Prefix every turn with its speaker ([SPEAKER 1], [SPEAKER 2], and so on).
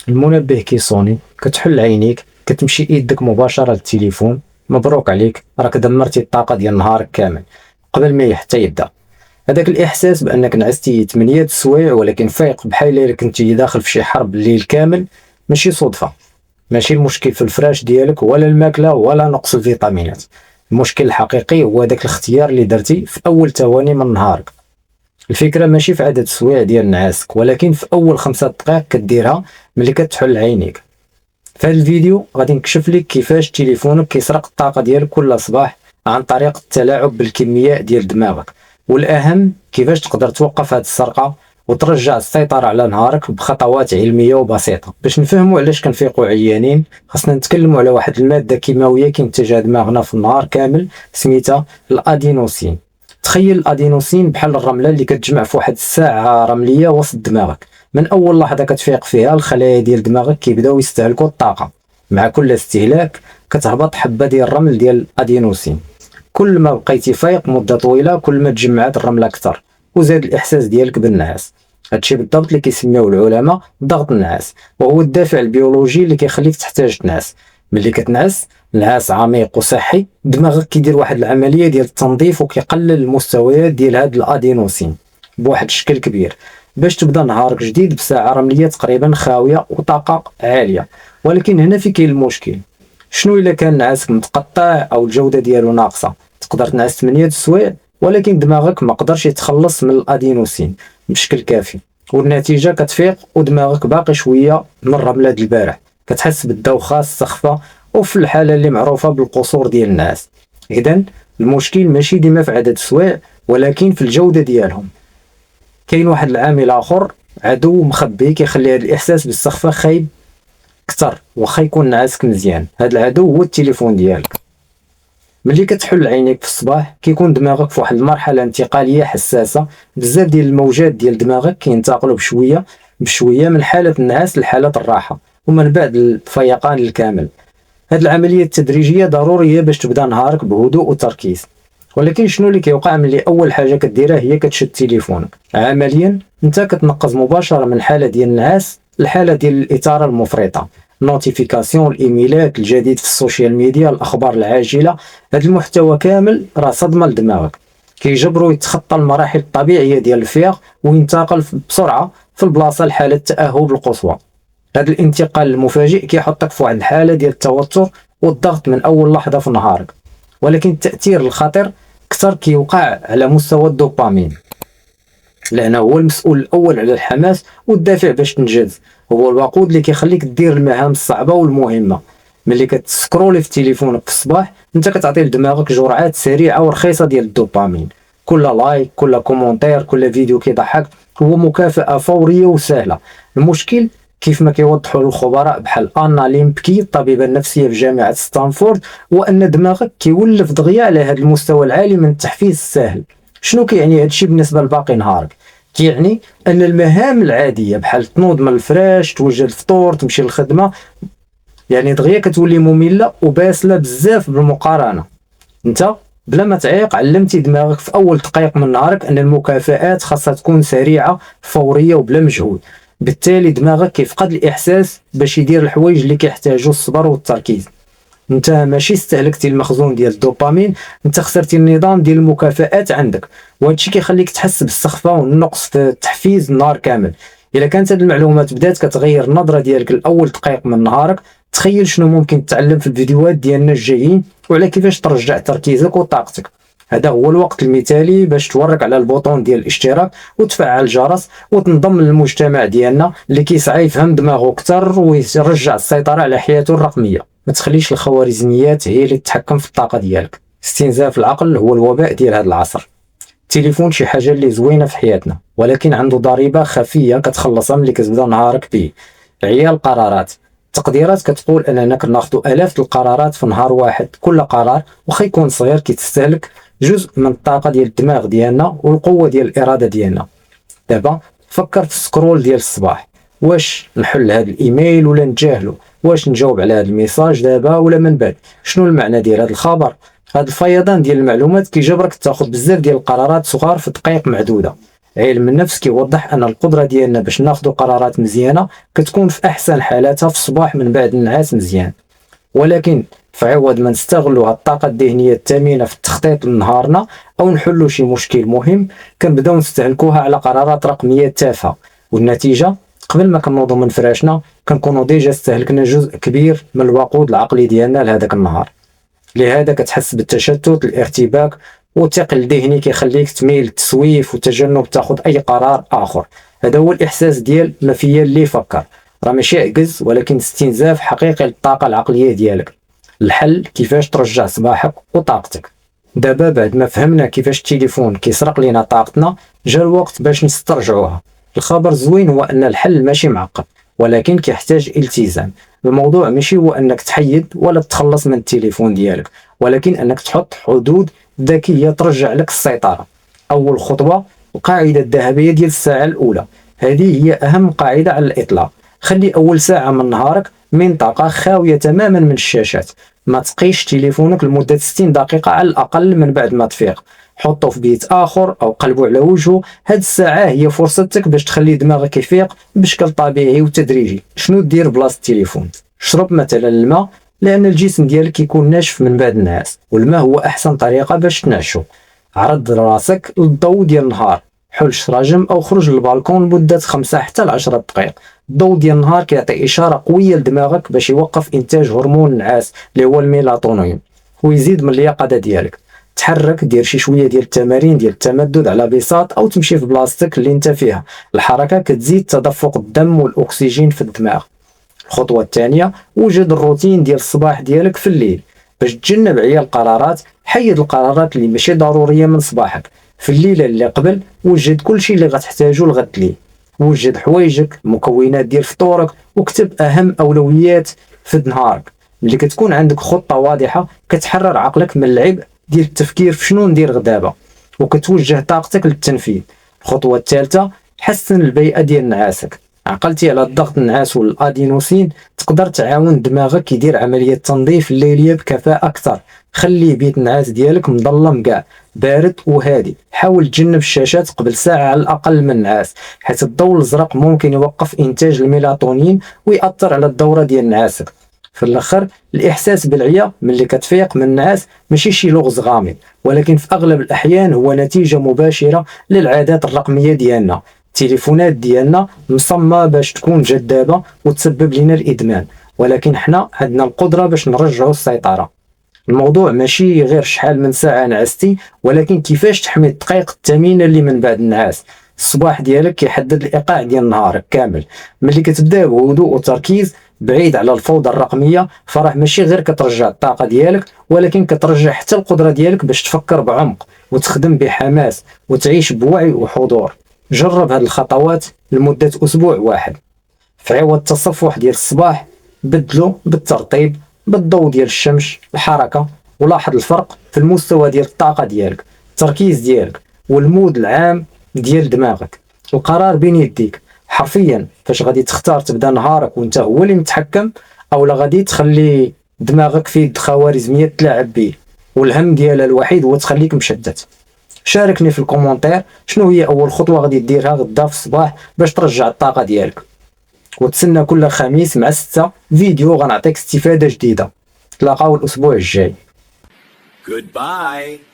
[SPEAKER 1] المنبه كيصوني، كتحل عينيك، كتمشي يدك مباشرة للتليفون. مبروك عليك، راك دمرتي الطاقة ديال نهارك كامل قبل ما حتى يبدا. هذاك الإحساس بأنك نعستي 8 السوايع ولكن فايق بحال إلا كنتي داخل في شي حرب الليل كامل ماشي صدفة. ماشي المشكل في الفراش ديالك ولا الماكلة ولا نقص الفيتامينات. المشكل الحقيقي هو داك الاختيار اللي درتي في أول ثواني من نهارك. الفكرة ماشي في عدد السوايع ديال نعاسك ولكن في أول 5 دقائق كديرها ملي كتحل عينيك. في هذا الفيديو غادي نكشف لك كيفاش تليفونك كيسرق الطاقة ديالك كل صباح عن طريق التلاعب بالكمياء ديال دماغك، والأهم كيفاش تقدر توقف هذه السرقة وترجع السيطرة على نهارك بخطوات علمية وبسيطة. باش نفهموا علاش كنفيقوا عيانين خاصنا نتكلموا على واحد المادة كيماوية كينتجها دماغنا في النهار كامل سميتها الأدينوسين. تخيل الأدينوسين بحال الرملة اللي كتجمع في واحد الساعة رملية وسط دماغك. من أول لحظة كتفيق فيها الخلايا ديال دماغك كيبداو يستهلكوا الطاقة. مع كل استهلاك كتهبط حبة ديال الرمل ديال الأدينوسين. كل ما بقيتي فايق مدة طويلة كل ما تجمعات الرملة أكثر وزاد الإحساس ديالك بالنعاس. هادشي بالضبط اللي كيسميوه العلماء ضغط النعاس، وهو الدافع البيولوجي اللي كيخليك تحتاج تنعس. ملي كتنعس نعاس عميق وصحي دماغك كيدير واحد العملية ديال التنظيف وكيقلل المستويات ديال هاد الأدينوسين بواحد الشكل كبير باش تبدا نهارك جديد بساعة رملية تقريبا خاوية وطاقة عالية. ولكن هنا في كاين المشكل، شنو إلا كان نعاسك متقطع أو الجودة ديالو ناقصة؟ تقدر تنعس 8 السوايع ولكن دماغك ما قدرش يتخلص من الأدينوسين بشكل كافي، والنتيجة كتفيق ودماغك باقي شوية من الرملة ديال البارح، كتحس بالدوخة السخفة وفي الحالة اللي معروفة بالقصور ديال النعاس. إذن المشكل ماشي ديما في عدد السوايع ولكن في الجودة ديالهم. كاين واحد العامل آخر عدو مخبي كيخلي هذا الإحساس بالسخفة خايب كتر واخا يكون نعاسك مزيان. هذا العدو هو التليفون ديالك. ملي كتحل عينيك في الصباح كيكون دماغك في واحد المرحلة انتقالية حساسة. بزاف ديال الموجات ديال دماغك كينتقلوا بشوية بشوية من حالة النعاس لحالة الراحة ومن بعد الفيقان الكامل. هاد العملية التدريجية ضرورية باش تبدا نهارك بهدوء وتركيز. ولكن شنو اللي كيوقع ملي اول حاجة كديرها هي كتشد تليفونك؟ عمليا انت كتنقز مباشرة من حالة ديال النعاس لحالة ديال الإثارة المفرطة. نوتيفيكاسيون، الايميلات، الجديد في السوشيال ميديا، الاخبار العاجلة، هذا المحتوى كامل راه صدمة لدماغك. كيجبرو يتخطى المراحل الطبيعية ديال الفياق وينتقل بسرعة في البلاصة لحالة التأهب القصوى. هذا الانتقال المفاجئ كيحطك في واحد الحالة ديال التوتر والضغط من أول لحظة في نهارك. ولكن التأثير الخطير أكثر كيوقع على مستوى الدوبامين، لأنه هو المسؤول الأول على الحماس والدافع باش تنجز. هو الوقود اللي كيخليك دير المهام الصعبة والمهمة. ملي كتسكرولي في تليفونك في الصباح انت كتعطي لدماغك جرعات سريعة ورخيصة ديال الدوبامين. كل لايك، كل كومونتير، كل فيديو كيضحك هو مكافأة فورية وسهلة. المشكل كيف ما كيوضحوا الخبراء بحال أنا ليمبكي الطبيبة النفسية في جامعة ستانفورد، هو أن دماغك كيولف دغيا على هذا المستوى العالي من التحفيز السهل. شنو كيعني هذا الشيء بالنسبة لباقي نهارك؟ كيعني أن المهام العادية بحال تنوض من الفراش، توجد الفطور، تمشي للخدمة، يعني دغيا كتولي مملة وباسلة بزاف بالمقارنة. انت بلا ما تعيق علمتي دماغك في أول دقائق من نهارك أن المكافآت خاصها تكون سريعة فورية وبلا مجهود. بالتالي دماغك كيفقد الإحساس باش يدير الحوايج اللي كيحتاجو الصبر والتركيز. انت ماشي استهلكتي المخزون ديال الدوبامين، انت خسرتي النظام ديال المكافآت عندك، وهادشي كيخليك تحس بالسخفة والنقص في التحفيز النهار كامل. إلا كانت هاد المعلومات بدات كتغير النظرة ديالك لأول دقائق من نهارك، تخيل شنو ممكن تتعلم في الفيديوهات ديالنا الجايين وعلى كيفاش ترجع تركيزك وطاقتك. هذا هو الوقت المثالي باش تورك على البوطون ديال الاشتراك وتفعل الجرس وتنضم للمجتمع ديالنا اللي كيسعى يفهم دماغه اكثر ويرجع السيطرة على حياته الرقمية. ما تخليش الخوارزميات هي اللي تتحكم في الطاقة ديالك. استنزاف العقل هو الوباء ديال هذا العصر. التليفون شي حاجة اللي زوينة في حياتنا ولكن عنده ضريبة خفية كتخلصها ملي كتبدا نهارك به. هي القرارات. التقديرات كتقول اننا كناخذوا الاف القرارات في نهار واحد. كل قرار واخا يكون صغير كيتستهلك جزء من الطاقة ديال الدماغ ديالنا والقوة ديال الإرادة ديالنا. دابا فكر في السكرول ديال الصباح، واش نحل هذا الايميل ولا نتجاهلو؟ واش نجاوب على هذا الميساج دابا ولا من بعد؟ شنو المعنى ديال هذا الخبر؟ هذا الفيضان ديال المعلومات كيجبرك تاخذ بزاف ديال القرارات صغار في دقائق معدودة. علم النفس كيوضح ان القدره ديالنا باش ناخذ قرارات مزيانه كتكون في احسن حالاتها في الصباح من بعد النعاس مزيان. ولكن في عوض ما نستغلوا الطاقه الذهنيه الثمينه في التخطيط لنهارنا او نحلوا شي مشكل مهم، كنبداو نستهلكوها على قرارات رقميه تافهه، والنتيجه قبل ما كنوضوا من فراشنا كنكونوا ديجا استهلكنا جزء كبير من الوقود العقلي ديالنا لهذاك النهار. لهذا كتحس بالتشتت، الارتباك، والثقل الذهني كيخليك تميل للتسويف وتجنب تاخذ اي قرار اخر. هذا هو الاحساس ديال ما فيا اللي يفكر، راه ماشي عجز ولكن استنزاف حقيقي للطاقه العقليه ديالك. الحل كيفاش ترجع صباحك وطاقتك. دابا بعد ما فهمنا كيفاش التليفون كيسرق لينا طاقتنا، جا الوقت باش نسترجعوها. الخبر الزوين هو ان الحل ماشي معقد ولكن كيحتاج التزام. الموضوع ماشي هو انك تحيد ولا تتخلص من التليفون ديالك، ولكن انك تحط حدود ذكيه ترجع لك السيطره. اول خطوه القاعده الذهبيه ديال الساعه الاولى، هذه هي اهم قاعده على الاطلاق. خلي اول ساعه من نهارك منطقه خاويه تماما من الشاشات، ما تقيش تليفونك لمده 60 دقيقه على الاقل من بعد ما تفيق. حطه في بيت اخر او قلبه على وجهه. هاد الساعه هي فرصتك باش تخلي دماغك يفيق بشكل طبيعي وتدريجي. شنو دير بلاصه التليفون؟ شرب مثلا الماء، لان الجسم ديالك يكون ناشف من بعد النعاس، والماء هو احسن طريقه باش تنعشو. عرض راسك للضوء ديال النهار، حل شراجم او خرج للبالكون لمده 5 حتى ل 10 دقائق. الضوء ديال النهار كيعطي اشاره قويه لدماغك باش يوقف انتاج هرمون النعاس اللي هو الميلاتونين ويزيد من اليقظه ديالك. تحرك، دير شي شويه ديال التمارين ديال التمدد على بساط او تمشي في بلاصتك اللي انت فيها. الحركه كتزيد تدفق الدم والاكسجين في الدماغ. الخطوه الثانيه وجد الروتين ديال الصباح ديالك في الليل باش تجنب عيا القرارات. حيد القرارات اللي ماشي ضروريه من صباحك. في الليله اللي قبل وجد كلشي اللي غتحتاجو لغد الليل. وجد حوايجك، المكونات ديال فطورك، وكتب اهم اولويات في نهارك. ملي كتكون عندك خطه واضحه كتحرر عقلك من العبء ديال التفكير في شنو ندير غدابه وكتوجه طاقتك للتنفيذ. الخطوه الثالثه حسن البيئه ديال نعاسك. عقلتي على الضغط النعاس والادينوسين، تقدر تعاون دماغك يدير عمليه تنظيف الليليه بكفاءه اكثر. خلي بيت النعاس ديالك مظلم كاع، بارد وهادي. حاول تجنب الشاشات قبل ساعه على الاقل من النعاس، حيت الضوء الازرق ممكن يوقف انتاج الميلاتونين ويأثر على الدوره ديال نعاسك. في الاخر الاحساس بالعيا ملي كتفيق من النعاس ماشي شي لغز غامض، ولكن في اغلب الاحيان هو نتيجه مباشره للعادات الرقميه ديالنا. التليفونات ديالنا مصممه باش تكون جذابه وتسبب لنا الادمان، ولكن حنا عندنا القدره باش نرجعوا السيطره. الموضوع ماشي غير شحال من ساعه نعستي، ولكن كيفاش تحمي الدقائق الثمينه اللي من بعد النعاس. الصباح ديالك كيحدد الايقاع ديال نهارك كامل. ملي كتبدا بهدوء وتركيز بعيد على الفوضى الرقميه، فراه ماشي غير كترجع الطاقه ديالك، ولكن كترجع حتى القدره ديالك باش تفكر بعمق وتخدم بحماس وتعيش بوعي وحضور. جرب هاد الخطوات لمده اسبوع واحد. في عوض التصفح ديال الصباح بدلو بالترطيب، بالضوء ديال الشمس، الحركه، ولاحظ الفرق في المستوى ديال الطاقه ديالك، التركيز ديالك، والمود العام ديال دماغك. القرار بين يديك حرفيا. فاش غادي تختار تبدا نهارك وانت هو اللي متحكم، او لا غادي تخلي دماغك في يد خوارزميه تلعب بيه والهم ديالها الوحيد هو تخليك مشتت. شاركني في الكومنتير شنو هي اول خطوه غادي ديرها غدا في الصباح باش ترجع الطاقه ديالك. وتسنى كل خميس مع 6 فيديو غنعطيك استفاده جديده. تلاقاو الاسبوع الجاي.
[SPEAKER 2] Goodbye.